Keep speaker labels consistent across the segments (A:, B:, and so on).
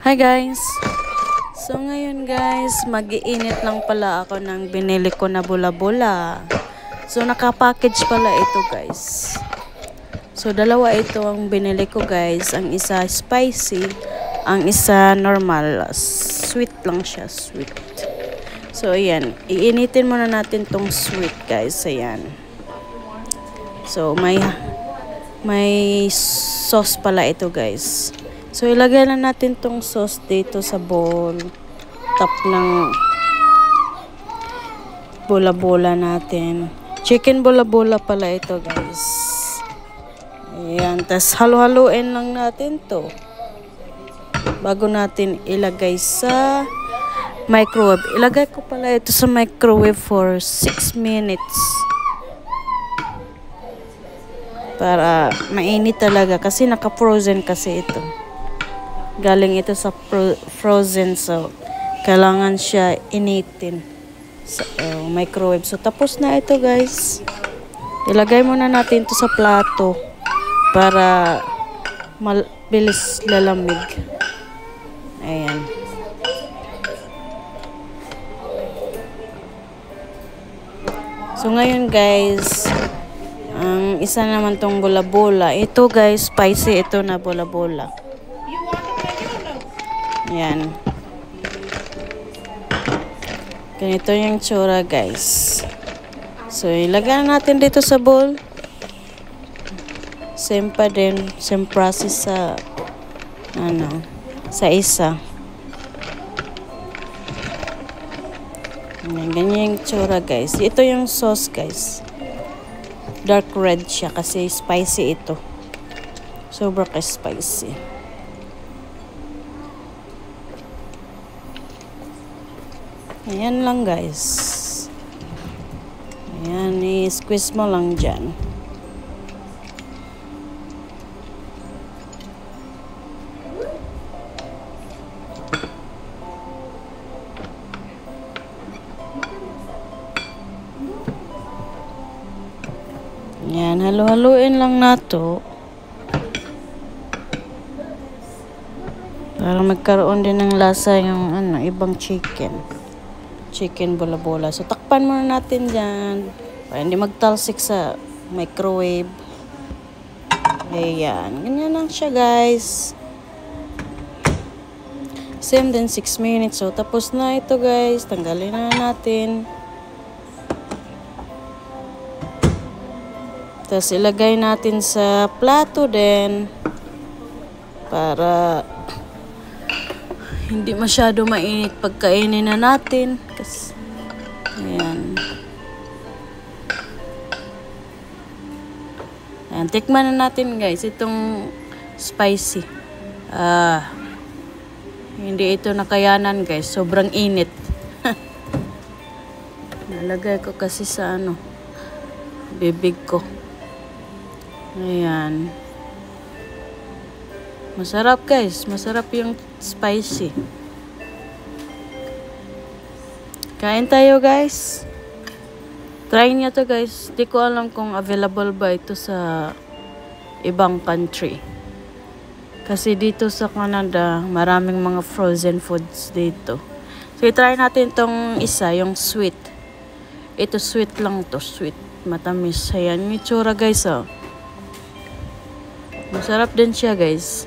A: Hi guys! So ngayon guys, mag-iinit lang pala ako ng binili ko na bula-bula. So naka-package pala ito guys. So dalawa ito ang binili ko guys. Ang isa spicy, ang isa normal. Sweet lang siya, sweet. So ayan, iinitin muna natin tong sweet guys. Ayan. So may sauce pala ito guys. So, ilagay na natin tong sauce dito sa bowl. Top ng bola-bola natin. Chicken bola-bola pala ito, guys. Ayan. Tapos, halo-haloin lang natin to. Bago natin ilagay sa microwave. Ilagay ko pala ito sa microwave for 6 minutes. Para mainit talaga. Kasi naka-frozen kasi ito. Galing ito sa frozen, so kailangan siya initin sa microwave. So tapos na ito guys. Ilagay muna natin ito sa plato para mabilis lalamig. Ayan. So ngayon guys, ang isa naman tong bola-bola. Ito guys, spicy ito na bola-bola. Yan. Ganito yung tsura guys. So, ilagay natin dito sa bowl. Same pa din. Same process sa sa isa. Yan, ganyan yung tsura guys. Ito yung sauce guys. Dark red siya kasi spicy ito. Sobrang spicy. Ayan lang guys. Ayan, i-squeeze mo lang dyan. Ayan, halo-haloin lang nato. Para magkaroon din ng lasa yung ibang chicken. Chicken bola-bola. So, takpan muna natin dyan. Para hindi magtalsik sa microwave. Ayan. Ganyan lang siya, guys. Same din, 6 minutes. So, tapos na ito, guys. Tanggalin na natin. Tapos, ilagay natin sa plato din. Para hindi masyado mainit pagkainin na natin. Kasi, ayan. Ayan, tikman na natin guys. Itong spicy. Hindi ito nakayanan guys. Sobrang init. Nalagay ko kasi sa bibig ko. Ayan. Masarap guys. Masarap yung spicy. Kain tayo guys. Try nyo to guys. Di ko alam kung available ba ito sa ibang country. Kasi dito sa Canada, maraming mga frozen foods dito. So, try natin tong isa, yung sweet. Ito sweet lang to. Sweet. Matamis. Ayan. Yung itsura guys Masarap din siya guys.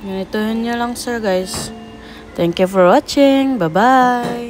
A: Ganitohin nyo lang sir guys. Thank you for watching. Bye-bye.